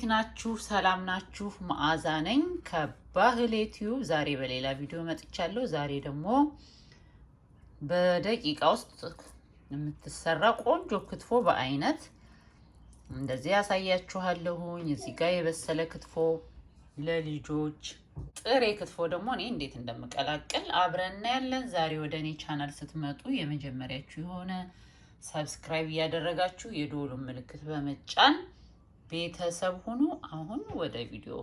እንዴት ናችሁ? ሰላም ናችሁ? መዓዛ ነኝ ከባህሌ ቲዩብ። ዛሬ በሌላ ቪዲዮ መጥቻለሁ። ዛሬ ደግሞ በደቂቃ ውስጥ የምትሰራ ቆንጆ ክትፎ በአይነት እንደዚህ ያሳያችኋለሁኝ። እዚህ ጋር የበሰለ ክትፎ ለልጆች፣ ጥሬ ክትፎ ደግሞ እኔ እንዴት እንደምቀላቅል አብረን እናያለን። ዛሬ ወደ እኔ ቻናል ስትመጡ የመጀመሪያችሁ የሆነ ሰብስክራይብ እያደረጋችሁ የደወሉን ምልክት በመጫን ቤተሰብ ሁኑ። አሁን ወደ ቪዲዮ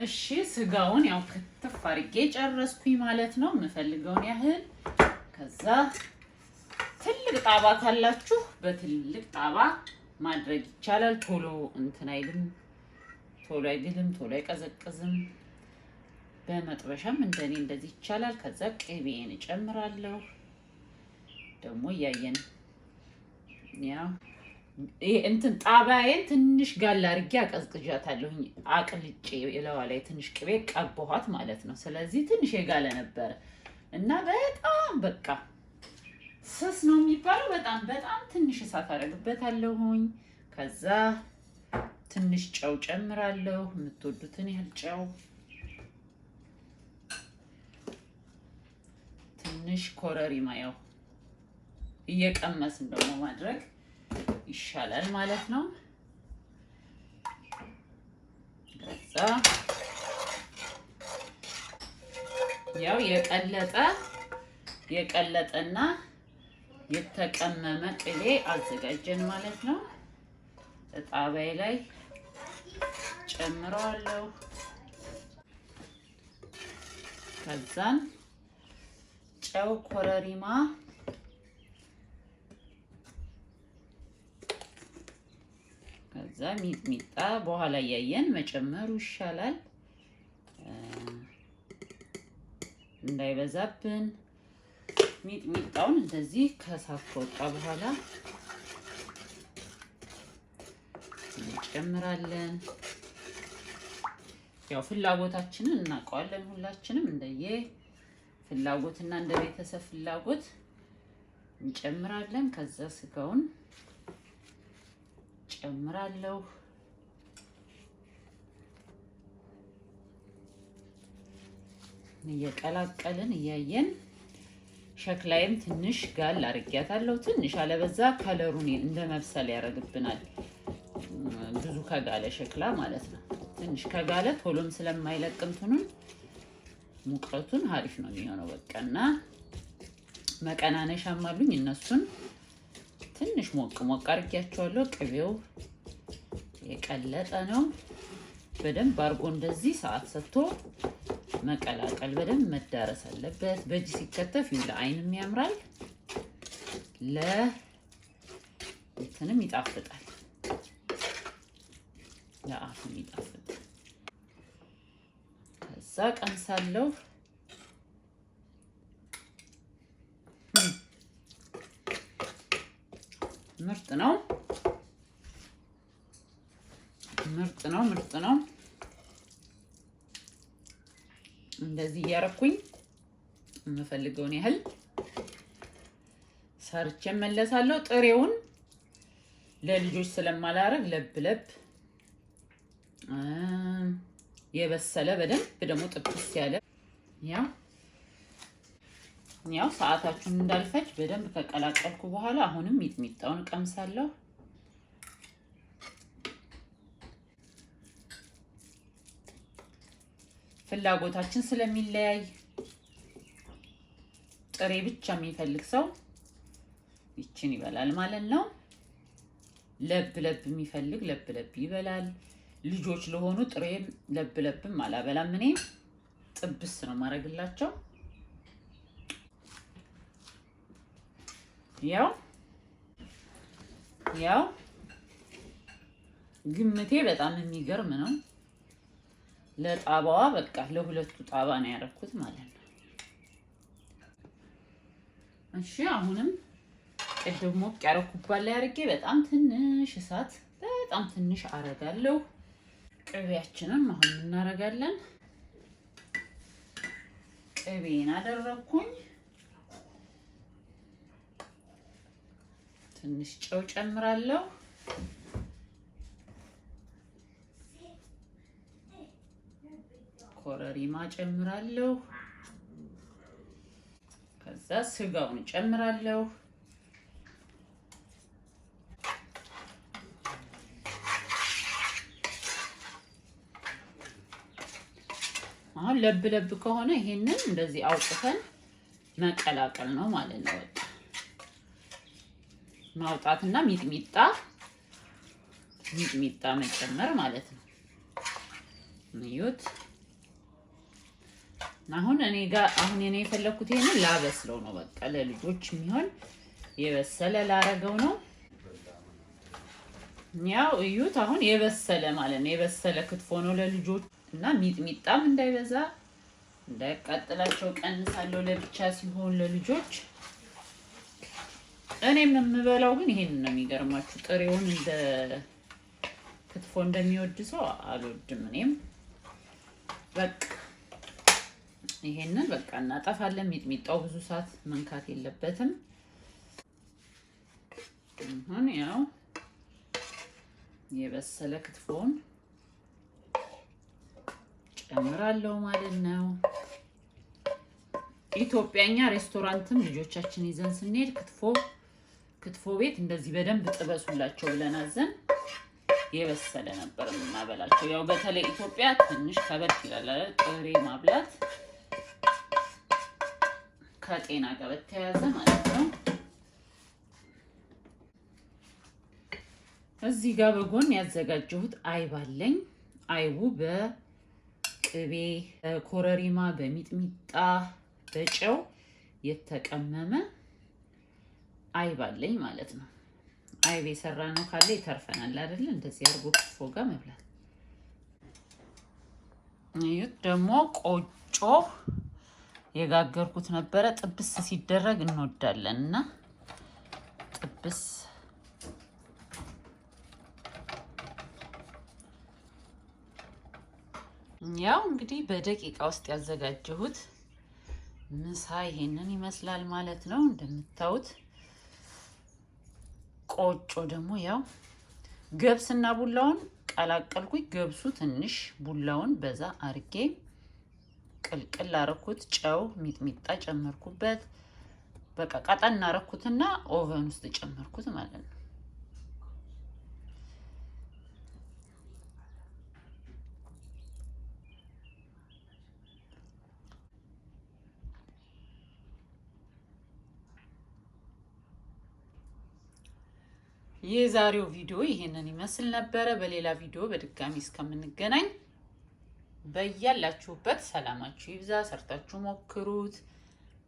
እሺ ስጋውን ያው ክትፍ አድርጌ ጨረስኩኝ ማለት ነው፣ የምፈልገውን ያህል። ከዛ ትልቅ ጣባ ካላችሁ በትልቅ ጣባ ማድረግ ይቻላል። ቶሎ እንትን አይልም፣ ቶሎ አይግልም፣ ቶሎ አይቀዘቅዝም። በመጥበሻም እንደኔ እንደዚህ ይቻላል። ከዛ ቅቤን እጨምራለሁ። ደግሞ እያየን ያው እንትን ጣባዬን ትንሽ ጋል አድርጌ አቀዝቅዣታለሁኝ። አቅልጬ የለዋ ላይ ትንሽ ቅቤ ቀባኋት ማለት ነው። ስለዚህ ትንሽ የጋለ ነበረ እና በጣም በቃ ስስ ነው የሚባለው። በጣም ትንሽ እሳት አደርግበታለሁኝ። ከዛ ትንሽ ጨው ጨምራለሁ፣ የምትወዱትን ያህል ጨው። ትንሽ ኮረሪማ ያው እየቀመስን ደግሞ ማድረግ ይሻላል ማለት ነው። ከዛ ያው የቀለጠና የተቀመመ ቅቤ አዘጋጀን ማለት ነው። ጣባዬ ላይ ጨምረዋለሁ። ከዛን ጨው፣ ኮረሪማ፣ ከዛ ሚጥሚጣ በኋላ እያየን መጨመሩ ይሻላል እንዳይበዛብን። ሚጥሚጣውን እንደዚህ ከሳት ከወጣ በኋላ እንጨምራለን። ያው ፍላጎታችንን እናውቀዋለን ሁላችንም፣ እንደየ ፍላጎትና እንደ ቤተሰብ ፍላጎት እንጨምራለን። ከዛ ስጋውን ጨምራለሁ። እየቀላቀልን እያየን ሸክላይም ትንሽ ጋል አድርጊያታለሁ። ትንሽ አለበዛ ከለሩን እንደ መብሰል ያደርግብናል። ብዙ ከጋለ ሸክላ ማለት ነው። ትንሽ ከጋለ ቶሎም ስለማይለቅምቱን ሙቀቱን አሪፍ ነው የሚሆነው። በቃና መቀናነሻም አሉኝ፣ እነሱን ትንሽ ሞቅ አድርጊያቸዋለሁ። ቅቤው የቀለጠ ነው። በደንብ አድርጎ እንደዚህ ሰዓት ሰጥቶ መቀላቀል በደንብ መዳረስ አለበት። በእጅ ሲከተፍ ለአይንም ያምራል፣ ለእንትንም ይጣፍጣል፣ ለአፍም ይጣፍጣል። ከዛ ቀምሳለሁ። ምርጥ ነው። እንደዚህ እያረኩኝ የምፈልገውን ያህል ሰርቼ መለሳለሁ። ጥሬውን ለልጆች ስለማላረግ ለብ የበሰለ በደንብ ደግሞ ጥብስ ያለ ያው ሰዓታችሁን እንዳልፈጅ በደንብ ከቀላቀልኩ በኋላ አሁንም ሚጥሚጣውን ቀምሳለሁ። ፍላጎታችን ስለሚለያይ ጥሬ ብቻ የሚፈልግ ሰው ይችን ይበላል ማለት ነው። ለብ የሚፈልግ ለብ ይበላል። ልጆች ለሆኑ ጥሬ ለብለብም አላበላም እኔ ጥብስ ነው ማረግላቸው ያው ግምቴ በጣም የሚገርም ነው ለጣባዋ በቃ ለሁለቱ ጣባ ነው ያረኩት ማለት ነው እሺ አሁንም ቅድም ሞቅ ያረኩባት ላይ አርጌ በጣም ትንሽ እሳት በጣም ትንሽ አረጋለሁ ቅቤያችንን አሁን እናረጋለን ቅቤን አደረኩኝ ትንሽ ጨው ጨምራለሁ ኮረሪማ ጨምራለሁ ከዛ ስጋውን ጨምራለሁ አሁን ለብ ከሆነ ይሄንን እንደዚህ አውጥተን መቀላቀል ነው ማለት ነው ማውጣትና ሚጥሚጣ መጨመር ማለት ነው ንዩት አሁን እኔ የፈለኩት ይሄንን ላበስለው ነው በቃ ለልጆች የሚሆን የበሰለ ላረገው ነው ያው እዩት አሁን የበሰለ ማለት ነው የበሰለ ክትፎ ነው ለልጆች እና ሚጥሚጣም እንዳይበዛ እንዳይቃጠላቸው ቀንሳለሁ ለብቻ ሲሆን ለልጆች እኔም የምበላው ግን ይሄንን ነው የሚገርማችሁ ጥሬውን እንደ ክትፎ እንደሚወድ ሰው አልወድም እኔም በቃ ይሄንን በቃ እናጠፋለን ሚጥሚጣው ብዙ ሰዓት መንካት የለበትም አሁን ያው የበሰለ ክትፎን ጨምራለሁ ማለት ነው ኢትዮጵያኛ ሬስቶራንትም ልጆቻችን ይዘን ስንሄድ ክትፎ ቤት እንደዚህ በደንብ ጥበሱላቸው ብለን አዘን የበሰለ ነበር እናበላቸው ያው በተለይ ኢትዮጵያ ትንሽ ከበድ ይላል ጥሬ ማብላት ከጤና ጋር በተያያዘ ማለት ነው እዚህ ጋር በጎን ያዘጋጀሁት አይብ አለኝ አይቡ በቅቤ ኮረሪማ በሚጥሚጣ በጨው የተቀመመ አይብ አለኝ ማለት ነው አይብ የሰራነው ካለ ይተርፈናል አይደል እንደዚህ አርጎ ክትፎ ጋር መብላት እዩት ደግሞ ቆጮ የጋገርኩት ነበረ ጥብስ ሲደረግ እንወዳለንና ጥብስ ያው እንግዲህ በደቂቃ ውስጥ ያዘጋጀሁት ምሳ ይሄንን ይመስላል ማለት ነው እንደምታዩት ቆጮ ደግሞ ያው ገብስና ቡላውን ቀላቀልኩኝ ገብሱ ትንሽ ቡላውን በዛ አርጌ ቅልቅል አረኩት ጨው ሚጥሚጣ ጨመርኩበት በቃ ቀጠና አረኩትና ኦቨን ውስጥ ጨመርኩት ማለት ነው የዛሬው ቪዲዮ ይሄንን ይመስል ነበር በሌላ ቪዲዮ በድጋሚ እስከምንገናኝ በያላችሁበት ሰላማችሁ ይብዛ ሰርታችሁ ሞክሩት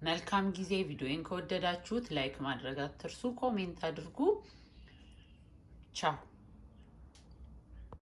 መልካም ጊዜ ቪዲዮን ከወደዳችሁት ላይክ ማድረግ አትርሱ ኮሜንት አድርጉ ቻው